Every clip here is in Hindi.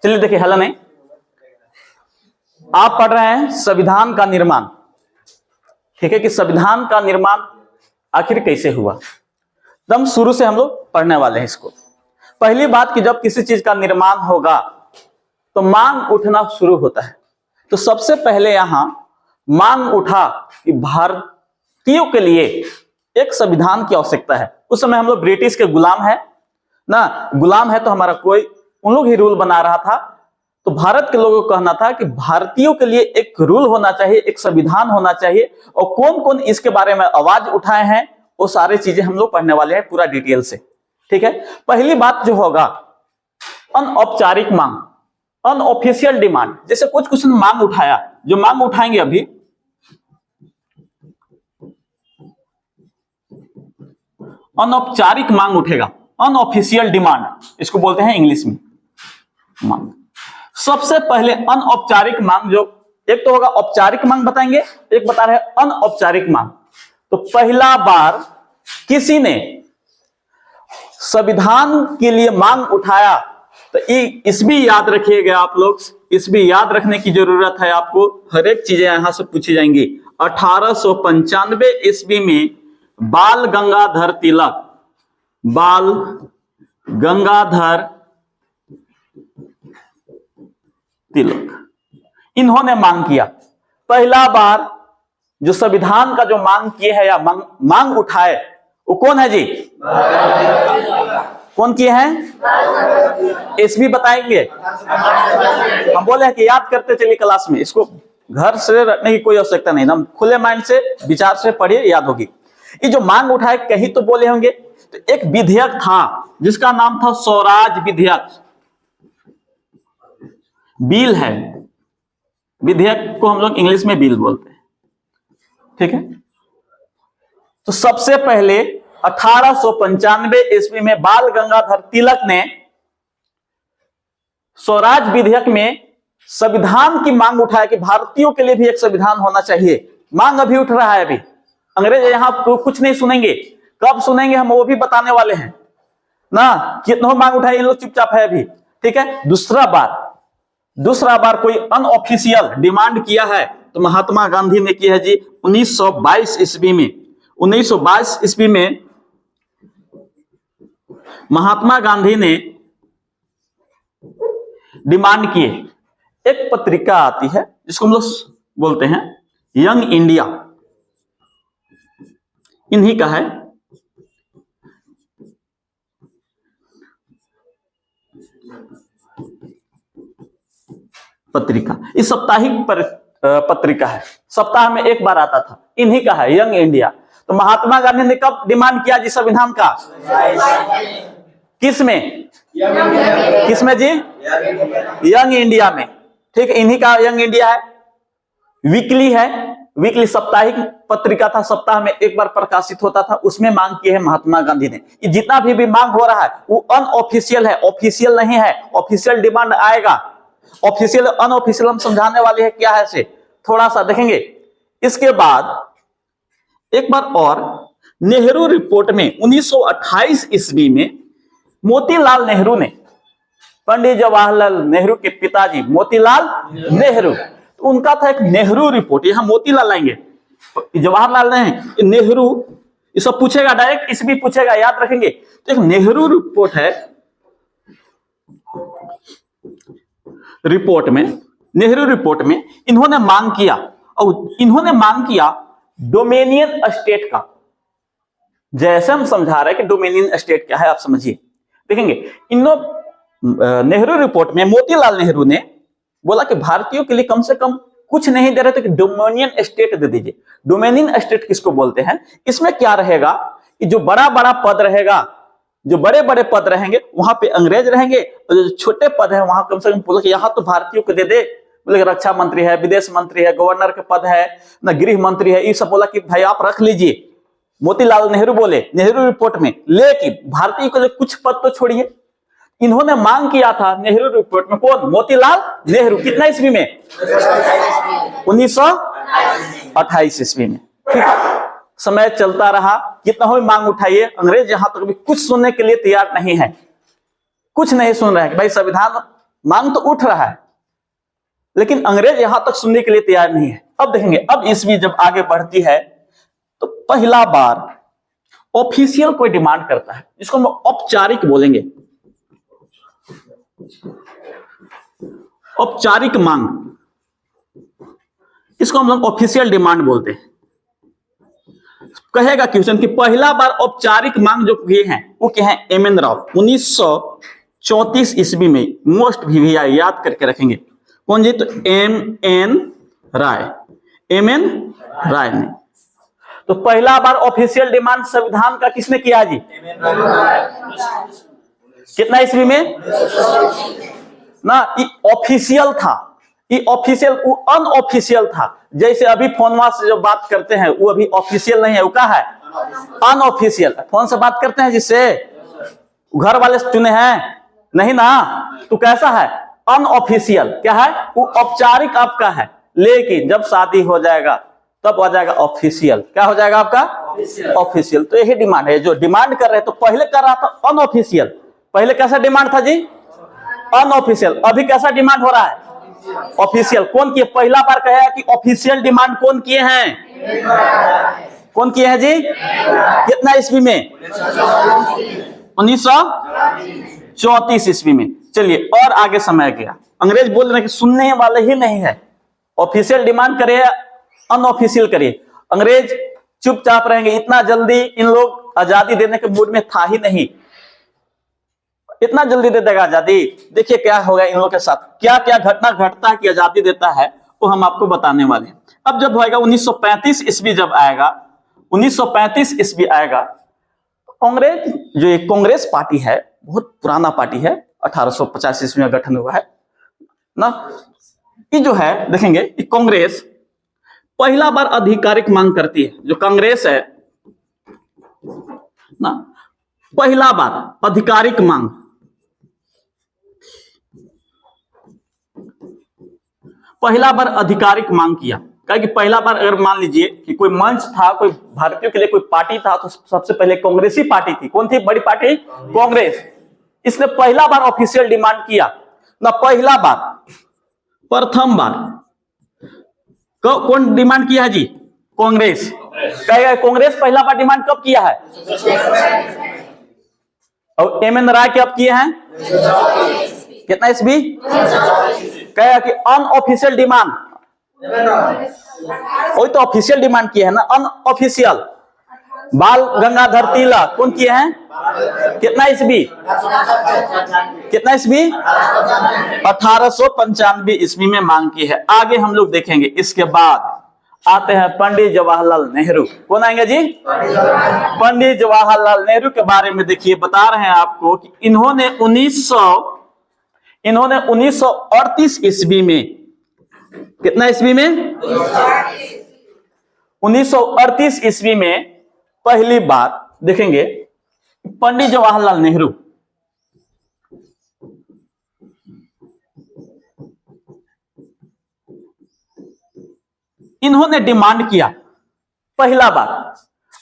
चलिए देखिए, हेलन है, आप पढ़ रहे हैं संविधान का निर्माण। ठीक है, कि संविधान का निर्माण आखिर कैसे हुआ, तो हम शुरू से हम लोग पढ़ने वाले हैं इसको। पहली बात कि जब किसी चीज का निर्माण होगा तो मांग उठना शुरू होता है। तो सबसे पहले यहां मांग उठा कि भारतीयों के लिए एक संविधान की आवश्यकता है। उस समय हम लोग ब्रिटिश के गुलाम है ना, गुलाम है तो हमारा कोई, उन लोग ही रूल बना रहा था। तो भारत के लोगों को कहना था कि भारतीयों के लिए एक रूल होना चाहिए, एक संविधान होना चाहिए। और कौन कौन इसके बारे में आवाज उठाए हैं वो सारी चीजें हम लोग पढ़ने वाले हैं पूरा डिटेल से। ठीक है, पहली बात जो होगा अनौपचारिक मांग, अनऑफिशियल डिमांड। जैसे कुछ मांग उठाया, जो मांग उठाएंगे अभी, अनौपचारिक मांग उठेगा, अनऑफिशियल डिमांड इसको बोलते हैं इंग्लिश में मांग। सबसे पहले अनौपचारिक मांग, जो एक तो होगा औपचारिक मांग बताएंगे, एक बता रहे हैं अनौपचारिक मांग। तो पहला बार किसी ने संविधान के लिए मांग उठाया, तो इस भी याद रखिएगा आप लोग, इस भी याद रखने की जरूरत है आपको, हर एक चीजें यहां से पूछी जाएंगी। 1895 ईस्वी में बाल गंगाधर तिलक, बाल गंगाधर तिलक, इन्होंने मांग किया। पहला बार जो संविधान का जो मांग किए है या मांग उठाए वो कौन है जी? कौन किए हैं? इसभी बताएंगे। हम बोले हैं कि याद करते चलिए क्लास में, इसको घर से रखने की कोई आवश्यकता नहीं, हम खुले माइंड से विचार से पढ़िए, याद होगी। ये जो मांग उठाए कहीं तो बोले होंगे, तो एक विधेयक था जिसका नाम था स्वराज विधेयक, बिल है, विधेयक को हम लोग इंग्लिश में बिल बोलते हैं। ठीक है, तो सबसे पहले 1895 ईस्वी में बाल गंगाधर तिलक ने स्वराज विधेयक में संविधान की मांग उठाया कि भारतीयों के लिए भी एक संविधान होना चाहिए। मांग अभी उठ रहा है, अभी अंग्रेज यहां कुछ नहीं सुनेंगे, कब सुनेंगे हम वो भी बताने वाले हैं ना। कितना मांग उठाए, इन लोग चुपचाप है अभी। ठीक है, दूसरा बार कोई अनऑफिशियल डिमांड किया है तो महात्मा गांधी ने की है जी 1922 ईस्वी में। 1922 ईस्वी में महात्मा गांधी ने डिमांड किए। एक पत्रिका आती है जिसको हम लोग बोलते हैं यंग इंडिया, इन्हीं का है। पत्रिका, इस साप्ताहिक पत्रिका है, सप्ताह में एक बार आता था, इन्हीं का है यंग इंडिया। तो महात्मा गांधी ने कब डिमांड किया जी संविधान का? किस में? किसमें जी? यंग इंडिया में। ठीक है, इन्हीं का यंग इंडिया है, वीकली है, वीकली साप्ताहिक पत्रिका था, सप्ताह में एक बार प्रकाशित होता था, उसमें मांग की है महात्मा गांधी ने। जितना भी मांग हो रहा है वो अनऑफिशियल है, ऑफिशियल नहीं है। ऑफिशियल डिमांड आएगा, ऑफिशियल अनऑफिशियल हम समझाने वाले हैं क्या है से, थोड़ा सा देखेंगे। इसके बाद एक बार और नेहरू रिपोर्ट में 1928 ईस्वी में मोतीलाल नेहरू ने, पंडित जवाहरलाल नेहरू के पिताजी मोतीलाल नेहरू, तो उनका था एक नेहरू रिपोर्ट। यहां मोतीलाल आएंगे, जवाहरलाल नहीं, नेहरू, ये सब पूछेगा डायरेक्ट, इस भी पूछेगा, याद रखेंगे। तो एक नेहरू रिपोर्ट है, रिपोर्ट में, नेहरू रिपोर्ट में इन्होंने मांग किया, और इन्होंने मांग किया डोमेनियन स्टेट का। जैसे हम समझा रहे हैं कि डोमेनियन स्टेट क्या है, आप समझिए, देखेंगे। नेहरू रिपोर्ट में मोतीलाल नेहरू ने बोला कि भारतीयों के लिए कम से कम कुछ नहीं दे रहे थे कि डोमेनियन स्टेट दे दीजिए। डोमेनियन स्टेट किसको बोलते हैं? इसमें क्या रहेगा कि जो बड़ा बड़ा पद रहेगा, जो बड़े बड़े पद रहेंगे वहां पे अंग्रेज रहेंगे, और जो छोटे पद है वहां कम से कम बोला कि यहां तो भारतीयों को दे दे। बोले रक्षा मंत्री है, विदेश मंत्री है, गवर्नर के पद है ना, गृह मंत्री है, ये सब बोला कि भाई आप रख लीजिए। मोतीलाल नेहरू बोले नेहरू रिपोर्ट में, लेकिन भारतीय को कुछ पद तो छोड़िए। इन्होंने मांग किया था नेहरू रिपोर्ट में, कौन? मोतीलाल नेहरू। कितना ईस्वी में? 1928 ईस्वी में। ठीक है, समय चलता रहा, कितना हो मांग उठाइए, अंग्रेज यहां तक भी कुछ सुनने के लिए तैयार नहीं है। कुछ नहीं सुन रहे हैं कि भाई संविधान मांग तो उठ रहा है, लेकिन अंग्रेज यहां तक सुनने के लिए तैयार नहीं है। अब देखेंगे, अब ईस्वी जब आगे बढ़ती है तो पहला बार ऑफिशियल कोई डिमांड करता है, जिसको हम औपचारिक बोलेंगे, औपचारिक मांग, इसको हम लोग ऑफिशियल डिमांड बोलते हैं। कहेगा क्वेश्चन कि पहला बार औपचारिक मांग जो किए हैं वो क्या है? एम एन राव 1934 ईस्वी में। मोस्ट भी याद करके रखेंगे। कौन जी? तो एम एन राय, एम एन राय ने। तो पहला बार ऑफिशियल डिमांड संविधान का किसने किया जी? कितना ईस्वी में ना? ये ऑफिशियल था, ये ऑफिशियल, वो अनऑफिशियल था। जैसे अभी फोनवा से जो बात करते हैं वो अभी ऑफिशियल नहीं है, वो क्या है? अनऑफिशियल। फोन से बात करते हैं जिससे घर वाले चुने हैं नहीं ना, तो कैसा है? अनऑफिशियल। क्या है? वो औपचारिक आपका है, लेकिन जब शादी हो जाएगा तब आ जाएगा ऑफिशियल। क्या हो जाएगा आपका? ऑफिशियल। तो यही डिमांड है जो डिमांड कर रहे हैं। तो पहले कर रहा था अनऑफिशियल, पहले कैसा डिमांड था जी? अनऑफिशियल। अभी कैसा डिमांड हो रहा है? ऑफिशियल। कौन किए? पहला बार कहेगा कि ऑफिशियल डिमांड कौन किए हैं? कौन किए हैं जी? कितना ईस्वी में? 1934 ईस्वी में। चलिए और आगे समय गया, अंग्रेज बोल रहे हैं कि सुनने वाले ही नहीं है, ऑफिशियल डिमांड करिए अनऑफिशियल करिए। अंग्रेज चुपचाप रहेंगे। इतना जल्दी इन लोग आजादी देने के मूड में था ही नहीं, इतना जल्दी दे देगा आजादी? देखिए क्या होगा इन लोगों के साथ, क्या क्या घटना घटता है कि आजादी देता है, वो हम आपको बताने वाले हैं। अब जब होगा 1935 ईस्वी जब आएगा, 1935 ईस्वी आएगा, कांग्रेस जो एक कांग्रेस पार्टी है, बहुत पुराना पार्टी है, 1850 ईस्वी में गठन हुआ है ना। ये जो है देखेंगे, ये कांग्रेस पहला बार आधिकारिक मांग करती है। जो कांग्रेस है ना, पहला बार आधिकारिक मांग, पहला बार आधिकारिक मांग किया। कि पहला बार अगर मान लीजिए कि कोई मंच था, कोई भारतीयों के लिए कोई पार्टी था, तो सबसे पहले कांग्रेसी पार्टी थी। कौन थी बड़ी पार्टी? कांग्रेस। इसने पहला बार ऑफिशियल डिमांड किया ना, पहला बार, प्रथम बार। कौन डिमांड किया है जी? कांग्रेस। कहेगा कांग्रेस पहला बार डिमांड कब किया है? और एम एन राय कब किए हैं? कितना ईस्वी? कहेगा कि अनऑफिशियल डिमांड, वही तो ऑफिशियल डिमांड किया है ना, अनऑफिशियल। बाल गंगाधर तिलक कौन किए हैं? कितना ईस्वी? कितना ईस्वी? 1895 ईस्वी में मांग की है। आगे हम लोग देखेंगे। इसके बाद आते हैं पंडित जवाहरलाल नेहरू। कौन आएंगे जी? पंडित जवाहरलाल नेहरू के बारे में देखिए, बता रहे हैं आपको कि इन्होंने 1938 ईस्वी में, कितना ईस्वी में? 1938 ईस्वी में पहली बार देखेंगे पंडित जवाहरलाल नेहरू इन्होंने डिमांड किया पहला बार।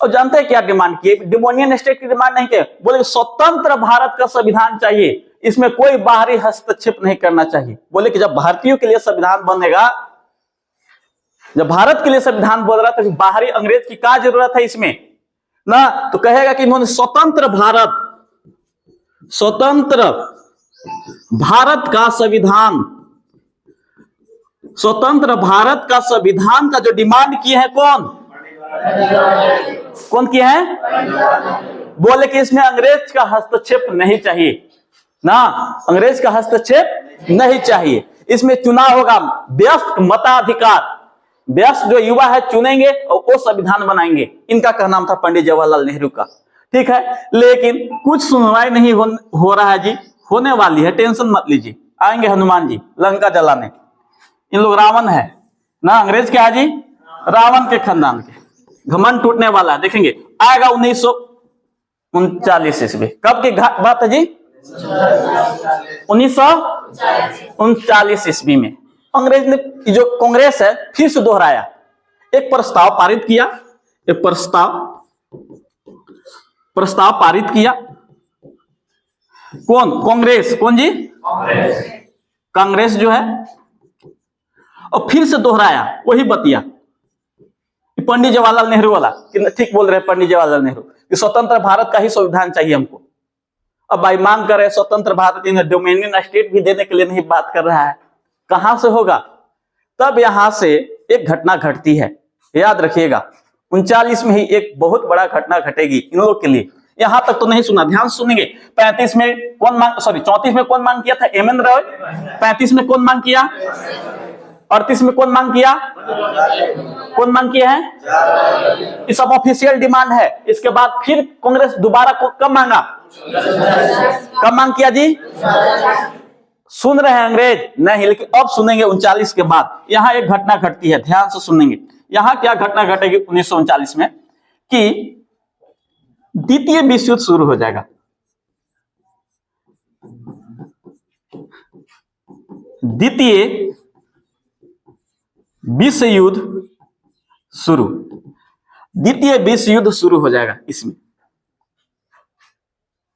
और जानते हैं क्या डिमांड किए? डिमोनियन स्टेट की डिमांड नहीं किए, बोले स्वतंत्र भारत का संविधान चाहिए, इसमें कोई बाहरी हस्तक्षेप नहीं करना चाहिए। बोले कि जब भारतीयों के लिए संविधान बनेगा, जब भारत के लिए संविधान बोल रहा था, तो बाहरी अंग्रेज की क्या जरूरत है इसमें ना। तो कहेगा कि इन्होंने स्वतंत्र भारत का संविधान, स्वतंत्र भारत का संविधान का जो डिमांड किए हैं, कौन किए हैं? बोले कि इसमें अंग्रेज का हस्तक्षेप नहीं चाहिए ना, अंग्रेज का हस्तक्षेप नहीं चाहिए। इसमें चुनाव होगा, व्यस्क मताधिकार, व्यस्क जो युवा है चुनेंगे और वो संविधान बनाएंगे। इनका कहना था पंडित जवाहरलाल नेहरू का। ठीक है, लेकिन कुछ सुनवाई नहीं हो रहा है जी, होने वाली है, टेंशन मत लीजिए। आएंगे हनुमान जी लंका जलाने। इन लोग रावण है ना, अंग्रेज क्या है जी? रावण के खानदान के। घमंड टूटने वाला है, देखेंगे आएगा 1939 ईस्वी। कब की बात है जी? 1939 ईस्वी में अंग्रेज ने, जो कांग्रेस है, फिर से दोहराया, एक प्रस्ताव पारित किया, एक प्रस्ताव पारित किया कौन? कांग्रेस। कौन जी? कांग्रेस जो है। और फिर से दोहराया वही बतिया, पंडित जवाहरलाल नेहरू वाला, कि ठीक बोल रहे हैं पंडित जवाहरलाल नेहरू कि स्वतंत्र भारत का ही संविधान चाहिए हमको। अब भाई मांग कर रहे स्वतंत्र भारत, इन्हें डोमिनियन स्टेट भी देने के लिए नहीं बात कर रहा है, कहां से होगा? तब यहां से एक घटना घटती है, याद रखिएगा 39 में ही एक बहुत बड़ा घटना घटेगी इन लोगों के लिए। यहां तक तो नहीं सुना, ध्यान से सुनेंगे। 35 में कौन मांग, सॉरी 34 में कौन मांग किया था? एम.एन. रॉय। 35 में कौन मांग किया? 38 में कौन मांग किया? कौन मांग किया है? ये सब ऑफिशियल डिमांड है। इसके बाद फिर कांग्रेस दोबारा कब मांगा? कब मांग किया जी? सुन रहे हैं अंग्रेज? नहीं, लेकिन अब सुनेंगे 39 के बाद। यहां एक घटना घटती है, ध्यान से सुनेंगे। यहां क्या घटना घटेगी 1939 में कि द्वितीय विश्व युद्ध शुरू हो जाएगा। द्वितीय विश्व युद्ध शुरू, द्वितीय विश्व युद्ध शुरू हो जाएगा इसमें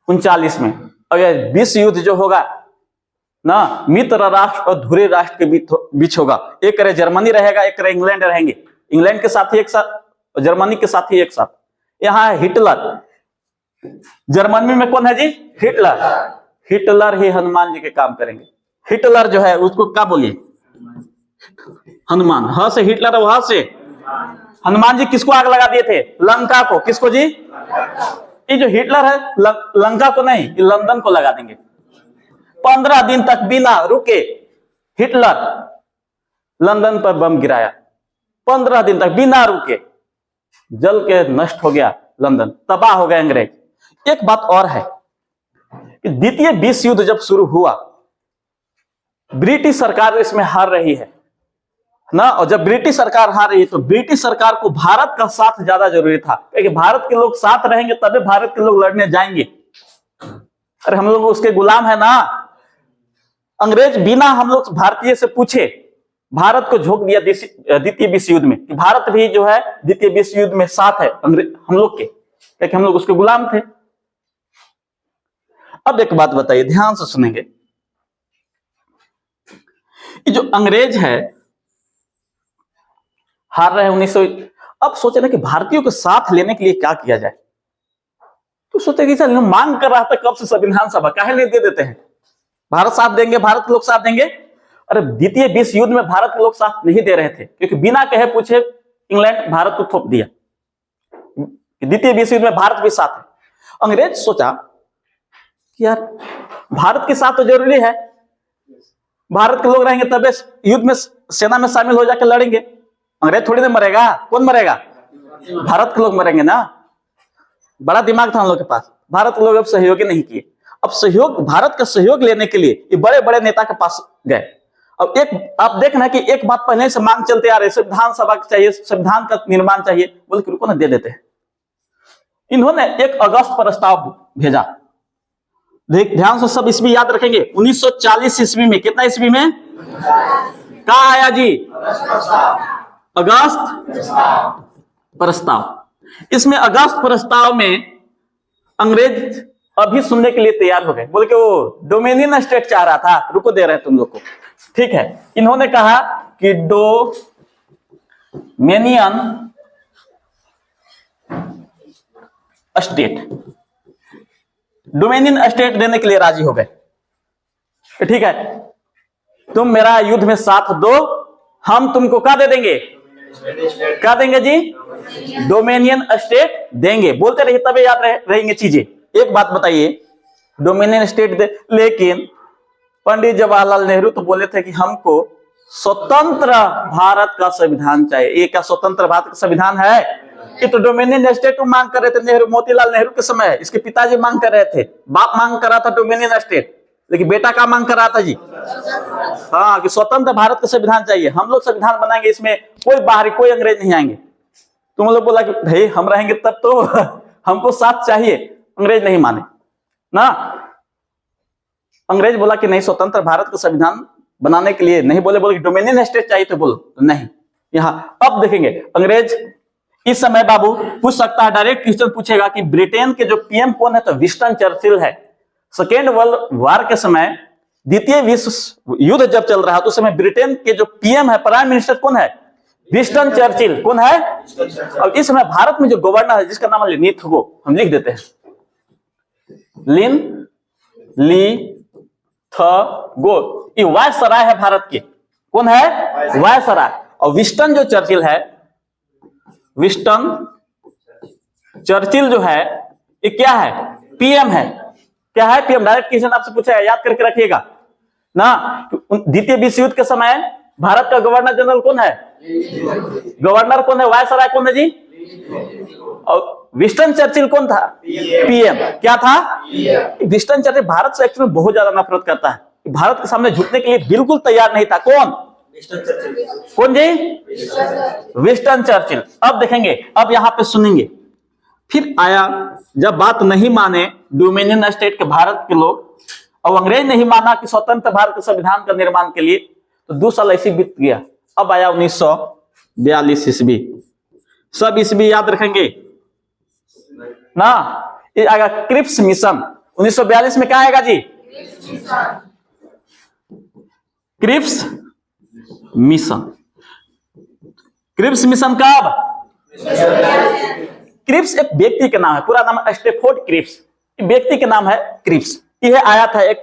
39 में। और यह विश्व युद्ध जो होगा ना, मित्र राष्ट्र और धुरे राष्ट्र के बीच होगा। एक करे जर्मनी रहेगा, एक करे इंग्लैंड रहेंगे। इंग्लैंड के साथ ही एक साथ और जर्मनी के साथ ही एक साथ। यहां है हिटलर। जर्मनी में कौन है जी? हिटलर। हिटलर ही हनुमान जी के काम करेंगे। हिटलर जो है उसको क्या बोलिए? हनुमान। ह से हिटलर, वहां से हनुमान जी किसको आग लगा दिए थे? लंका को। किसको जी? ये जो हिटलर है लंका को नहीं, ये लंदन को लगा देंगे। 15 दिन तक बिना रुके हिटलर लंदन पर बम गिराया। 15 दिन तक बिना रुके जल के नष्ट हो गया लंदन, तबाह हो गए अंग्रेज। एक बात और है कि द्वितीय विश्व युद्ध जब शुरू हुआ, ब्रिटिश सरकार इसमें हार रही है ना। और जब ब्रिटिश सरकार हार रही है तो ब्रिटिश सरकार को भारत का साथ ज्यादा जरूरी था, क्योंकि भारत के लोग साथ रहेंगे तभी भारत के लोग लड़ने जाएंगे। अरे हम लोग उसके गुलाम है ना। अंग्रेज बिना हम लोग भारतीय से पूछे भारत को झोंक दिया द्वितीय विश्व युद्ध में, कि भारत भी जो है द्वितीय विश्व युद्ध में साथ है अंग्रेज हम लोग के, क्योंकि हम लोग उसके गुलाम थे। अब एक बात बताइए, ध्यान से सुनेंगे। ये जो अंग्रेज है हार रहे 1900, अब सोचे ना कि भारतीयों को साथ लेने के लिए क्या किया जाए। तो सोचे कि चल मांग कर रहा था कब से संविधान सभा, काहे नहीं दे देते हैं? भारत साथ देंगे, भारत के लोग साथ देंगे। अरे द्वितीय विश्व युद्ध में भारत के लोग साथ नहीं दे रहे थे, क्योंकि बिना कहे पूछे इंग्लैंड भारत को थोप दिया। द्वितीय विश्व युद्ध में भारत भी साथ है। अंग्रेज सोचा कि यार भारत के साथ तो जरूरी है, भारत के लोग रहेंगे तब युद्ध में सेना में शामिल हो जाकर लड़ेंगे। अंग्रेज थोड़ी ना मरेगा, कौन मरेगा? भारत के लोग मरेंगे ना। बड़ा दिमाग था हम लोग के पास। भारत के लोग अब सहयोग नहीं किए। अब सहयोग, भारत का सहयोग लेने के लिए ये बड़े बड़े नेता के पास गए। अब एक आप देखना कि एक बात पहले से मांग चलते आ रहे, संविधान सभा चाहिए, संविधान का निर्माण चाहिए, बोले कि रुको ना दे देते हैं। इन्होंने 1 अगस्त प्रस्ताव भेजा। ध्यान से सब ईस्वी याद रखेंगे। 1940 ईस्वी में, कितना ईस्वी में कहा आया जी? अगस्त प्रस्ताव। इसमें अगस्त प्रस्ताव में अंग्रेज अभी सुनने के लिए तैयार हो गए, बोले कि वो डोमिनियन स्टेट चाह रहा था, रुको दे रहे हैं तुम लोग को। ठीक है, इन्होंने कहा कि डोमिनियन स्टेट, डोमिनियन स्टेट देने के लिए राजी हो गए। ठीक है, तुम मेरा युद्ध में साथ दो, हम तुमको क्या दे देंगे? क्या देंगे जी? डोमिनियन स्टेट देंगे। बोलते रहिए तभी याद रहेंगे चीजें। एक बात बताइए, डोमिनियन स्टेट दे, लेकिन पंडित जवाहरलाल नेहरू तो बोले थे कि हमको स्वतंत्र भारत का संविधान चाहिए। ये क्या स्वतंत्र भारत का संविधान है? ये तो डोमिनियन स्टेट मांग कर रहे थे नेहरू, मोतीलाल नेहरू के समय। इसके पिताजी मांग कर रहे थे, बाप मांग कर रहा था डोमिनियन स्टेट, लेकिन बेटा का मांग कर रहा था जी? हाँ, कि स्वतंत्र भारत का संविधान चाहिए, हम लोग संविधान बनाएंगे, इसमें कोई बाहरी कोई अंग्रेज नहीं आएंगे। तुम लोग बोला कि भाई हम रहेंगे तब तो हमको साथ चाहिए। अंग्रेज नहीं माने ना। अंग्रेज बोला कि नहीं, स्वतंत्र भारत का संविधान बनाने के लिए नहीं बोले कि डोमिनियन स्टेट चाहिए तो बोलो नहीं। यहां अब देखेंगे अंग्रेज इस समय बाबू पूछ सकता है, डायरेक्ट क्वेश्चन पूछेगा कि ब्रिटेन के जो पीएम कौन है, तो विंस्टन चर्चिल है। सेकेंड वर्ल्ड वॉर के समय, द्वितीय विश्व युद्ध जब चल रहा तो उस समय ब्रिटेन के जो पीएम है, प्राइम मिनिस्टर कौन है? Winston Churchill. कौन है? अब इस समय भारत में जो गवर्नर है जिसका नाम है लिनिथगो, हम लिख देते हैं लिन ली थ गो, ये वायसराय है भारत के। कौन है? वायसराय। और विंस्टन जो चर्चिल है, विंस्टन चर्चिल जो है ये क्या है? पीएम है। क्या है? पीएम। डायरेक्ट क्वेश्चन आपसे पूछा है, याद करके रखिएगा ना। द्वितीय विश्व युद्ध के समय भारत का गवर्नर जनरल कौन है? गवर्नर कौन है? वायसराय कौन है जी? और विंस्टन चर्चिल कौन था? पीएम। क्या था? विंस्टन चर्चिल भारत से एक्चुअली बहुत ज्यादा नफरत करता है, भारत के सामने झुकने के लिए बिल्कुल तैयार नहीं था। कौन? कौन जी? Winston Churchill. अब देखेंगे, अब यहां पे सुनेंगे। फिर आया जब बात नहीं माने डोमिनियन स्टेट के भारत के लोग, और अंग्रेज नहीं माना कि स्वतंत्र भारत के संविधान का निर्माण के लिए, तो 2 साल ऐसे बीत गया। अब आया 1942 ईस्वी। सब ईस्वी याद रखेंगे ना। ये आएगा क्रिप्स मिशन। 1942 में क्या आएगा जी? Cripps mission. क्रिप्स मिशन कब? क्रिप्स एक व्यक्ति के नाम है, पूरा नाम है स्टेफोर्ड क्रिप्स। व्यक्ति के नाम है क्रिप्स। यह आया था एक,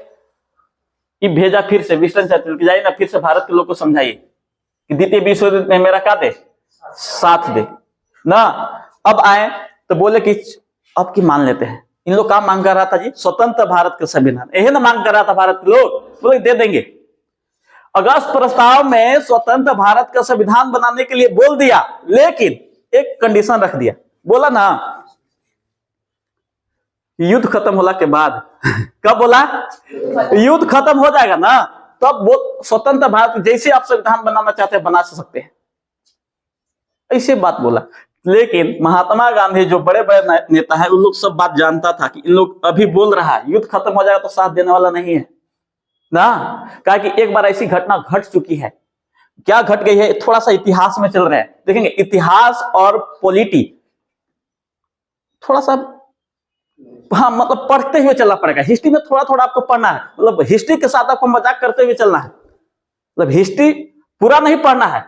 ये भेजा फिर से विंस्टन चर्चिल की, जाइए ना फिर से भारत के लोग को समझाइए कि द्वितीय विश्व युद्ध में मेरा क्या दे? साथ दे ना। अब आए तो बोले कि अब की मान लेते हैं। इन लोग क्या मांग कर रहा था जी? स्वतंत्र भारत का संविधान, यही ना मांग कर रहा था भारत के लोग। बोले दे देंगे। अगस्त प्रस्ताव में स्वतंत्र भारत का संविधान बनाने के लिए बोल दिया, लेकिन एक कंडीशन रख दिया। बोला ना युद्ध खत्म होला के बाद कब बोला? युद्ध खत्म हो जाएगा ना तब स्वतंत्र भारत जैसे आप संविधान बनाना चाहते हैं बना सकते हैं, ऐसे बात बोला। लेकिन महात्मा गांधी जो बड़े बड़े नेता हैं, उन लोग सब बात जानता था कि इन लोग अभी बोल रहा है युद्ध खत्म हो जाएगा तो साथ देने वाला नहीं है ना। कहा कि एक बार ऐसी घटना घट चुकी है। क्या घट गई है? थोड़ा सा इतिहास में चल रहे हैं, देखेंगे। इतिहास और पॉलिटी थोड़ा सा, हाँ मतलब पढ़ते हुए चलना पड़ेगा। हिस्ट्री में थोड़ा थोड़ा आपको पढ़ना है, मतलब हिस्ट्री के साथ आपको मजाक करते हुए चलना है। मतलब हिस्ट्री पूरा नहीं पढ़ना है,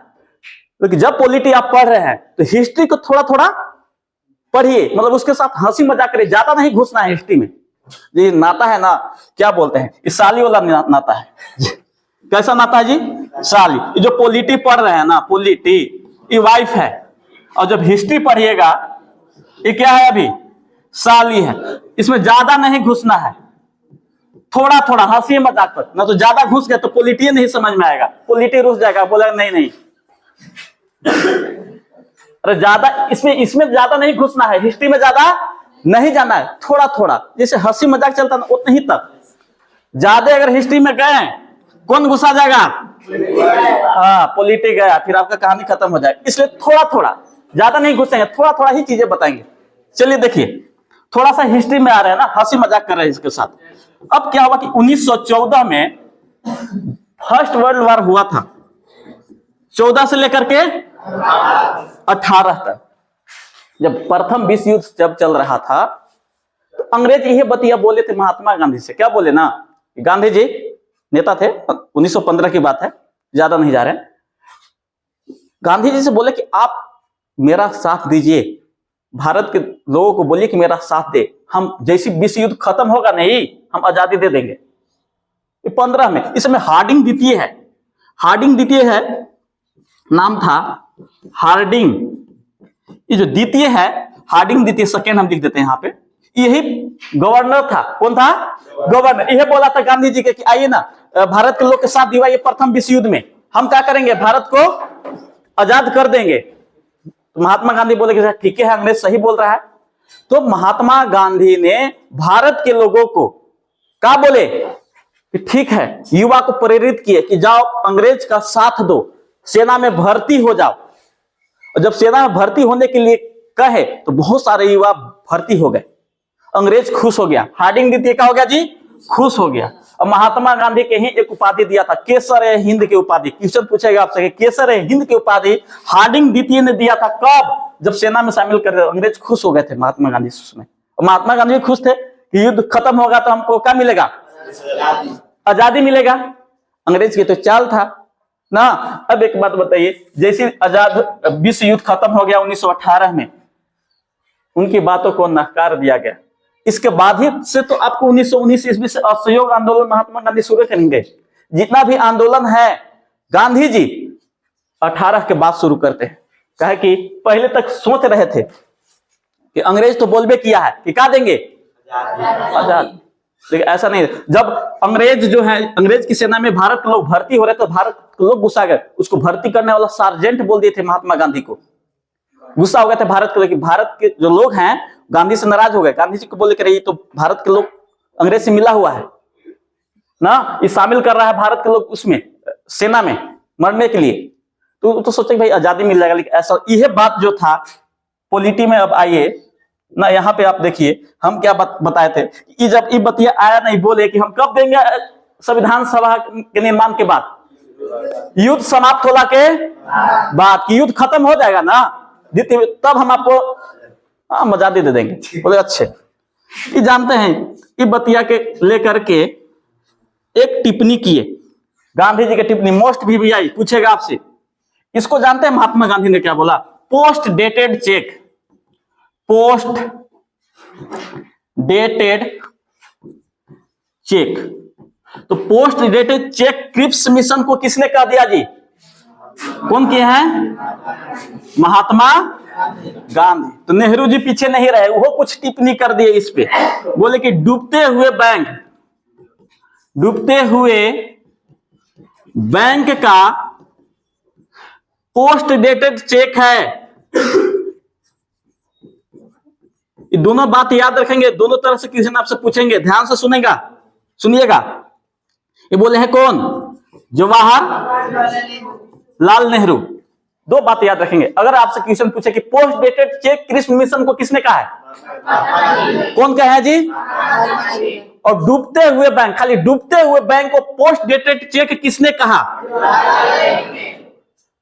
लेकिन जब पॉलिटी आप पढ़ रहे हैं तो हिस्ट्री को थोड़ा थोड़ा पढ़िए, मतलब उसके साथ हंसी मजाक करिए, ज्यादा नहीं घुसना है हिस्ट्री में। ये नाता है ना, क्या बोलते हैं, ये साली वाला नाता है। कैसा नाता है जी? साली। ये जो पॉलिटी पढ़ रहे हैं ना, पॉलिटी, ये वाइफ है। और जब हिस्ट्री पढ़िएगा, ये क्या है? अभी साली है। इसमें ज्यादा नहीं घुसना है, थोड़ा थोड़ा हंसी मजाक पर ना। तो ज्यादा घुस गया तो पॉलिटी नहीं समझ में आएगा, पॉलिटी रुस जाएगा, बोला नहीं नहीं। अरे ज्यादा इसमें ज्यादा नहीं घुसना है, हिस्ट्री में ज्यादा नहीं जाना है, थोड़ा थोड़ा। जैसे हंसी मजाक चलता ना उतना ही तक। ज्यादा अगर हिस्ट्री में गए, कौन घुसा जाएगा? हाँ, पॉलिटी गया, फिर आपका कहानी खत्म हो जाएगा। इसलिए थोड़ा थोड़ा, ज्यादा नहीं घुसेंगे, थोड़ा थोड़ा ही चीजें बताएंगे। चलिए देखिए, थोड़ा सा हिस्ट्री में आ रहे हैं ना, हंसी मजाक कर रहे हैं इसके साथ। अब क्या हुआ कि 1914 में फर्स्ट वर्ल्ड वॉर हुआ था। 14 से लेकर के 18 तक, जब प्रथम विश्व युद्ध जब चल रहा था, तो अंग्रेज यही बतिया बोले थे महात्मा गांधी से। क्या बोले ना, गांधी जी नेता थे, 1915 की बात है, ज्यादा नहीं जा रहे। गांधी जी से बोले कि आप मेरा साथ दीजिए, भारत के लोगों को बोलिए कि मेरा साथ दे, हम जैसे विश्व युद्ध खत्म होगा नहीं, हम आजादी दे देंगे। 15 में, इसमें हार्डिंग द्वितीय है। हार्डिंग द्वितीय है, नाम था हार्डिंग। ये जो द्वितीय है, हार्डिंग द्वितीय, सेकेंड हम लिख देते हैं यहाँ पे। यही गवर्नर था। कौन था? गवर्नर। यह बोला था गांधी जी के कि आइए ना, भारत के लोग के साथ दिवाइए, प्रथम विश्व युद्ध में हम क्या करेंगे, भारत को आजाद कर देंगे। तो महात्मा गांधी बोले कि ठीक है, अंग्रेज सही बोल रहा है। तो महात्मा गांधी ने भारत के लोगों को क्या बोले कि ठीक है, युवा को प्रेरित किए कि जाओ अंग्रेज का साथ दो, सेना में भर्ती हो जाओ। और जब सेना में भर्ती होने के लिए कहे तो बहुत सारे युवा भर्ती हो गए। अंग्रेज खुश हो गया। हार्डिंग द्वितीय क्या हो गया जी? खुश हो गया। और महात्मा गांधी के ही एक उपाधि दिया था, केसर ए हिंद की उपाधि। क्वेश्चन पूछेगा आपसे, केसर ए हिंद की उपाधि हार्डिंग द्वितीय ने दिया था। कब? जब सेना में शामिल कर दिया। अंग्रेज खुश हो गए थे महात्मा गांधी उसमें। और महात्मा गांधी भी खुश थे कि युद्ध खत्म होगा तो हमको क्या मिलेगा, आजादी मिलेगा। अंग्रेज की तो चाल था ना। अब एक बात बताइए, जैसे आजाद विश्व युद्ध खत्म हो गया 1918 में, उनकी बातों को नकार दिया गया। इसके बाद ही से तो आपको 1919 ईस्वी से असहयोग आंदोलन महात्मा गांधी शुरू करेंगे। जितना भी आंदोलन है गांधी जी 18 के बाद शुरू करते हैं। कहे कि पहले तक सोच रहे थे कि अंग्रेज तो बोलबे किया है कि क्या देंगे, आजाद, लेकिन ऐसा नहीं। जब अंग्रेज जो है, अंग्रेज की सेना में भारत के लोग भर्ती हो रहे तो भारत के लोग गुस्सा गए। उसको भर्ती करने वाला सार्जेंट बोल दिए थे महात्मा गांधी को। गुस्सा हो गए थे भारत के लोग, भारत के जो लोग हैं गांधी से नाराज हो गए। गांधी जी को बोले कि ये तो भारत के लोग अंग्रेज से मिला हुआ है ना, ये शामिल कर रहा है भारत के लोग उसमें सेना में मरने के लिए। तो सोचे भाई आजादी मिल जाएगा। लेकिन ऐसा यह बात जो था पॉलिटी में। अब आइए ना, यहाँ पे आप देखिए हम क्या बताए थे कि जब ये बतिया आया नहीं, बोले कि हम कब देंगे संविधान सभा के निर्माण के बाद, युद्ध समाप्त होला के बाद, कि युद्ध खत्म हो जाएगा ना तब हम आपको आजादी दे देंगे। बोले अच्छे। ये जानते हैं, ये बतिया के लेकर के एक टिप्पणी किए गांधी जी की टिप्पणी, मोस्ट VVI पूछेगा आपसे। इसको जानते हैं महात्मा गांधी ने क्या बोला? Post dated cheque, post dated cheque. तो post dated cheque Cripps mission को किसने कह दिया जी? कौन किए हैं? महात्मा गांधी। तो नेहरू जी पीछे नहीं रहे, वो कुछ टिप्पणी कर दिए इस पे। बोले कि डूबते हुए बैंक का पोस्ट डेटेड चेक है। ये दोनों बात याद रखेंगे, दोनों तरह से क्वेश्चन आपसे पूछेंगे, ध्यान से सुनिएगा। ये बोले हैं कौन? जवाहरलाल नेहरू। दो बात याद रखेंगे। अगर आपसे क्वेश्चन पूछे कि post dated cheque Cripps mission को किसने कहा है? कौन कहा है जी? और डूबते हुए बैंक, खाली डूबते हुए बैंक को पोस्ट डेटेड चेक किसने कहा?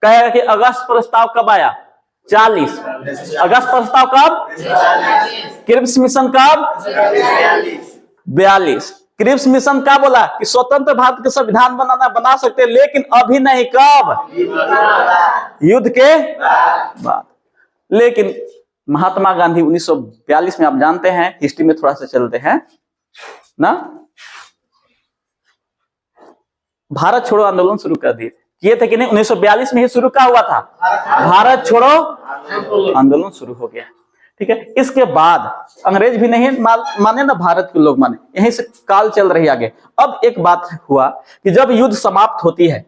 कहेगा कि अगस्त प्रस्ताव कब आया? 40। अगस्त प्रस्ताव कब? क्रिप्स मिशन कब? 42। क्रिप्स मिशन क्या बोला? कि स्वतंत्र भारत के संविधान बना सकते, लेकिन अभी नहीं। कब? युद्ध के बाद। लेकिन महात्मा गांधी 1942 में, आप जानते हैं, हिस्ट्री में थोड़ा सा चलते हैं ना, भारत छोड़ो आंदोलन शुरू कर दिए किए थे कि नहीं? 1942 में ही शुरू क्या हुआ था? भारत छोड़ो आंदोलन शुरू हो गया। ठीक है। इसके बाद अंग्रेज भी नहीं माने ना भारत के लोग माने, यहीं से काल चल रही आगे। अब एक बात हुआ कि जब युद्ध समाप्त होती है,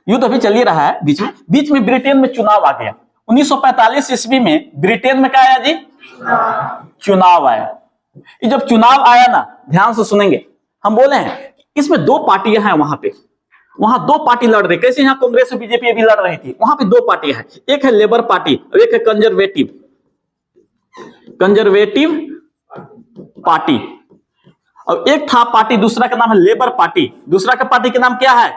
युद्ध अभी चल ही रहा है, बीच में ब्रिटेन में चुनाव आ गया। 1945 ईस्वी में ब्रिटेन में क्या आया जी? चुनाव आया। ये जब चुनाव आया ना, ध्यान से सुनेंगे, हम बोले हैं इसमें दो पार्टियां हैं वहां दो पार्टी लड़ रही। कैसे? यहाँ कांग्रेस और बीजेपी भी लड़ रही थी, वहां पे दो पार्टियां हैं। एक है लेबर पार्टी और एक है कंजर्वेटिव पार्टी। और एक था पार्टी, दूसरा का नाम है लेबर पार्टी। दूसरा का पार्टी का नाम क्या है?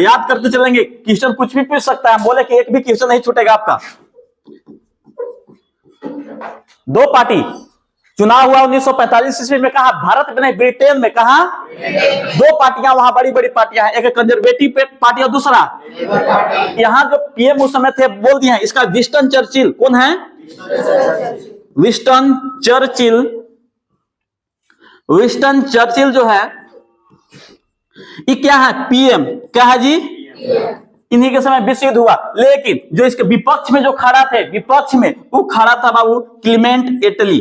याद करते चलेंगे, क्वेश्चन कुछ भी पूछ सकता है। बोले कि एक भी क्वेश्चन नहीं छूटेगा आपका। दो पार्टी, चुनाव हुआ 1945 ईस्वी में। कहा? भारत में नहीं, ब्रिटेन में। कहा? दो पार्टियां वहां, बड़ी बड़ी पार्टियां हैं। एक कंजर्वेटिव पार्टी और दूसरा यहां जो पीएम उस समय थे, बोल दिए हैं इसका विंस्टन चर्चिल। कौन है? विंस्टन चर्चिल जो है, ये क्या है? पीएम। क्या है जी? इन्हीं के समय विश्व युद्ध हुआ। लेकिन जो इसके विपक्ष में जो खड़ा थे, विपक्ष में वो खड़ा था बाबू क्लीमेंट एटली।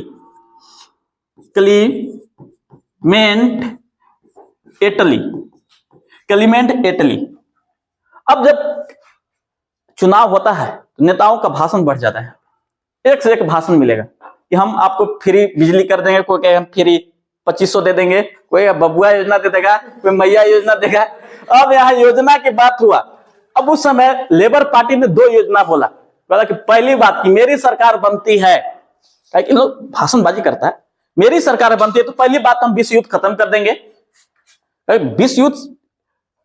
अब जब चुनाव होता है तो नेताओं का भाषण बढ़ जाता है, एक से एक भाषण मिलेगा कि हम आपको फ्री बिजली कर देंगे, कोई कहे हम फ्री 2500 दे देंगे, कोई बबुआ योजना दे देगा, कोई मैया योजना देगा। अब यहाँ योजना की बात हुआ। अब उस समय लेबर पार्टी ने दो योजना बोला कि पहली बात कि मेरी सरकार बनती है, लोग भाषणबाजी करता है, मेरी सरकार बनती है तो पहली बात हम विश्व युद्ध खत्म कर देंगे। विश्व युद्ध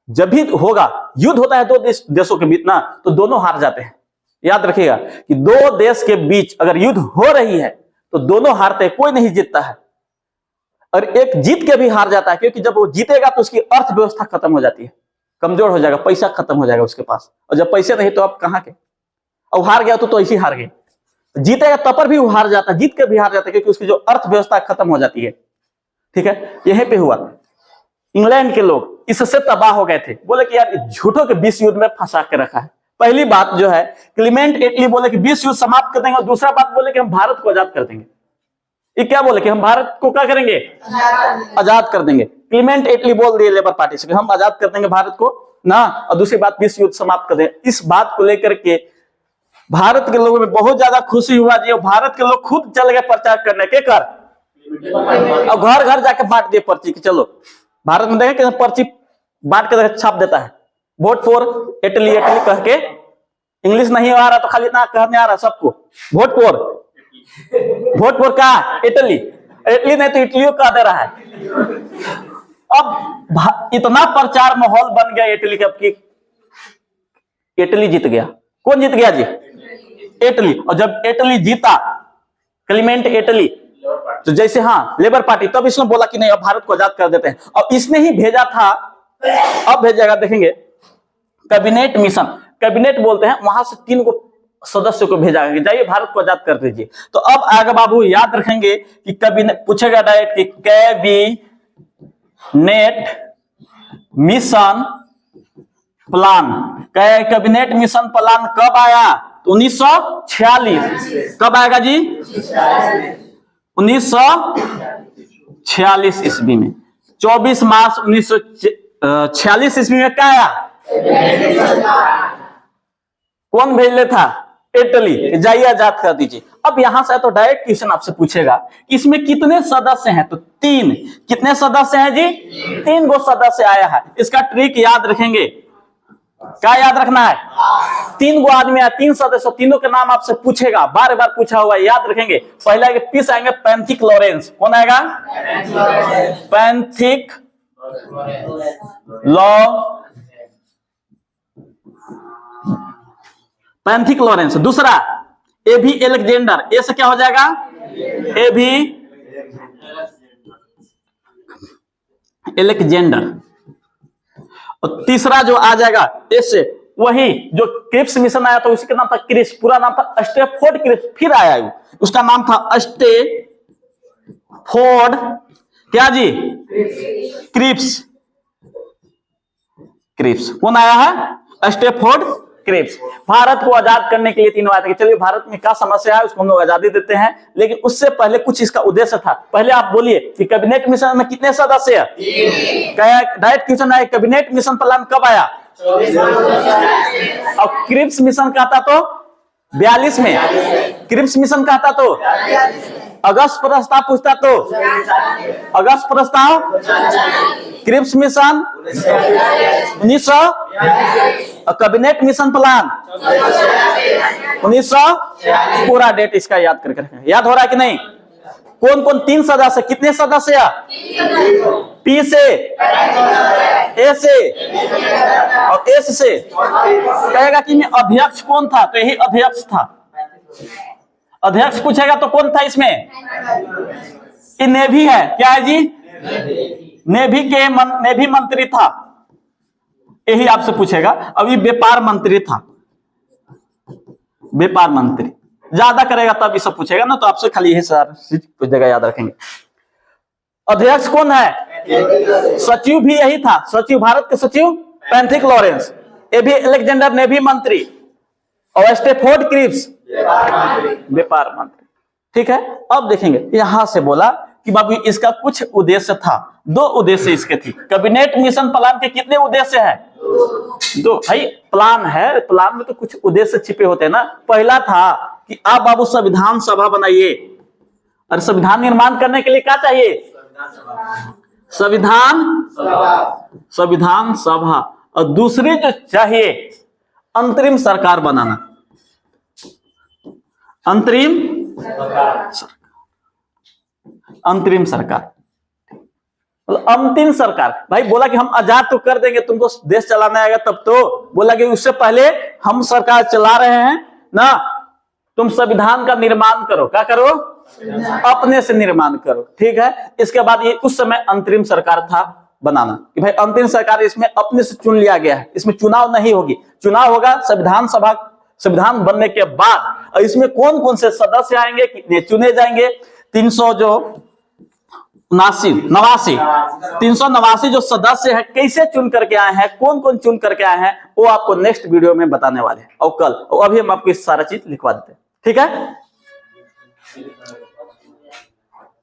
जब भी होगा, युद्ध होता है दो देशों के बीच ना, तो दोनों हार जाते हैं। याद रखिएगा कि दो देश के बीच अगर युद्ध हो रही है तो दोनों हारते हैं, कोई नहीं जीतता है। और एक जीत के भी हार जाता है, क्योंकि जब वो जीतेगा तो उसकी अर्थव्यवस्था खत्म हो जाती है, कमजोर हो जाएगा, पैसा खत्म हो जाएगा उसके पास, और जब पैसे नहीं तो अब कहाँ के, और हार गया तो ऐसे ही हार गए। जीतेगा तब पर भी वो हार जाता है, जीत के भी हार जाता है, क्योंकि उसकी जो अर्थव्यवस्था खत्म हो जाती है। ठीक है, यहीं पे हुआ। इंग्लैंड के लोग इससे तबाह हो गए थे, बोले कि यार झूठों के विश्व युद्ध में फंसा के रखा है। पहली बात जो है, क्लीमेंट एटली बोले कि विश्व युद्ध समाप्त कर देंगे, और दूसरा बात बोले कि हम भारत को आजाद कर देंगे। ये क्या बोले कि हम भारत को क्या करेंगे, आजाद कर देंगे। क्लीमेंट एटली बोल दिए लेबर पार्टी से कि हम आजाद कर देंगे भारत को ना, और दूसरी बात विश्व युद्ध समाप्त कर देंगे। इस बात को लेकर के भारत के लोगों में बहुत ज्यादा खुशी हुआ जी, और भारत के लोग खुद चल गए प्रचार करने के कर, और घर घर जाके बांट दिए पर्ची कि चलो भारत में देखें कि पर्ची बांट के छाप देता है, वोट फॉर इटली इटली कह के। इंग्लिश नहीं आ रहा तो खाली ना कहने आ रहा सबको, वोट फॉर का इटली, इटली नहीं तो इटलियों कह दे रहा है। अब इतना प्रचार माहौल बन गया इटली का कि इटली जीत गया। कौन जीत गया जी, इटली। और जब इटली जीता, क्लीमेंट इटली, तो जैसे हाँ लेबर पार्टी, तब इसने बोला कि नहीं अब भारत को आजाद कर देते हैं। और इसने ही भेजा था, अब भेजेगा देखेंगे, कैबिनेट मिशन, कैबिनेट बोलते हैं, वहां से 3 को सदस्यों को भेजा कि जाइए भारत को आजाद कर दीजिए। तो अब आगे बाबू याद रखेंगे कि कैबिनेट पूछेगा डायरेक्ट कि cabinet mission plan, cabinet mission plan कब आया, तो 1946। कब आएगा जी, 1946 ईस्वी में, 24 मार्च 1946 ईस्वी में क्या आया, कौन भेजले था, इटली, जाइए आजाद कर दीजिए। अब यहां से तो डायरेक्ट क्वेश्चन आपसे पूछेगा कि इसमें कितने सदस्य हैं, तो 3। कितने सदस्य हैं जी, 3 गो सदस्य आया है। इसका ट्रिक याद रखेंगे, क्या याद रखना है, 3 गो आदमी है, 3 सदस्य, तीनों के नाम आपसे पूछेगा, बार बार पूछा हुआ है, याद रखेंगे। पहला पीस आएंगे पैंथिक लॉरेंस, कौन आएगा, पैंथिक पैंथिक लॉरेंस। दूसरा एबी एलेक्जेंडर, ए से क्या हो जाएगा, एबी एलेक्जेंडर। और तीसरा जो आ जाएगा ऐसे, वही जो क्रिप्स मिशन आया था उसी का नाम था क्रिप्स, पूरा नाम था स्टेफोर्ड क्रिप्स, फिर आया उसका नाम था स्टेफोर्ड क्या जी, क्रिप्स। क्रिप्स कौन आया है, स्टेफोर्ड क्रिप्स। भारत को आजाद करने के लिए 3 आया था कि चलिए भारत में क्या समस्या है उसको हम लोग आजादी देते हैं, लेकिन उससे पहले कुछ इसका उद्देश्य था। पहले आप बोलिए कि कैबिनेट मिशन में कितने सदस्य है, डायरेक्ट क्वेश्चन है, कैबिनेट मिशन प्लान कब आया, और क्रिप्स मिशन का था तो 42 में, क्रिप्स मिशन का था तो अगस्त प्रस्ताव पूछता तो अगस्त प्रस्ताव, Cripps mission 1900, cabinet mission plan 1900, पूरा डेट इसका याद करके रखें। याद हो रहा है कि नहीं, कौन कौन 3 सदस्य, कितने सदस्य, पी से, ए से और एस से। कहेगा कि मैं अध्यक्ष कौन था, तो यही अध्यक्ष था। अध्यक्ष पूछेगा तो कौन था इसमें, ये नेवी है, क्या है जी, नेवी मंत्री था, यही आपसे पूछेगा। अभी व्यापार मंत्री था, व्यापार मंत्री ज्यादा करेगा तब ये सब पूछेगा ना, तो आपसे खाली यही सारा कुछ जगह याद रखेंगे। अध्यक्ष कौन है, सचिव भी यही था, सचिव, भारत के सचिव Pethick Lawrence, AB Alexander navy मंत्री, और स्टेफोर्ड क्रिप्स व्यापार मंत्री। ठीक है, अब देखेंगे यहां से बोला कि बाबू इसका कुछ उद्देश्य था, 2 उद्देश्य इसके थी। कैबिनेट मिशन प्लान के कितने उद्देश्य है, 2। भाई प्लान है, प्लान में तो कुछ उद्देश्य छिपे होते हैं ना। पहला था कि आप बाबू संविधान सभा बनाइए, और संविधान निर्माण करने के लिए क्या चाहिए, संविधान सभा। और दूसरी जो चाहिए अंतरिम सरकार बनाना, अंतरिम सरकार, अंतिम सरकार। भाई बोला कि हम आजाद तो कर देंगे, तुमको देश चलाना आएगा तब तो, बोला कि उससे पहले हम सरकार चला रहे हैं ना, तुम संविधान का निर्माण करो, क्या करो, अपने से निर्माण करो। ठीक है, इसके बाद ये उस समय अंतरिम सरकार था बनाना कि भाई अंतरिम सरकार इसमें अपने से चुन लिया गया है, इसमें चुनाव नहीं होगी, चुनाव होगा संविधान सभा, संविधान बनने के बाद। और इसमें कौन कौन से सदस्य आएंगे, कितने चुने जाएंगे, 389 जो सदस्य है कैसे चुन करके आए हैं, कौन कौन चुन करके आए हैं, वो आपको नेक्स्ट वीडियो में बताने वाले हैं। और कल, और अभी हम आपको सारा चीज लिखवा देते हैं। ठीक है।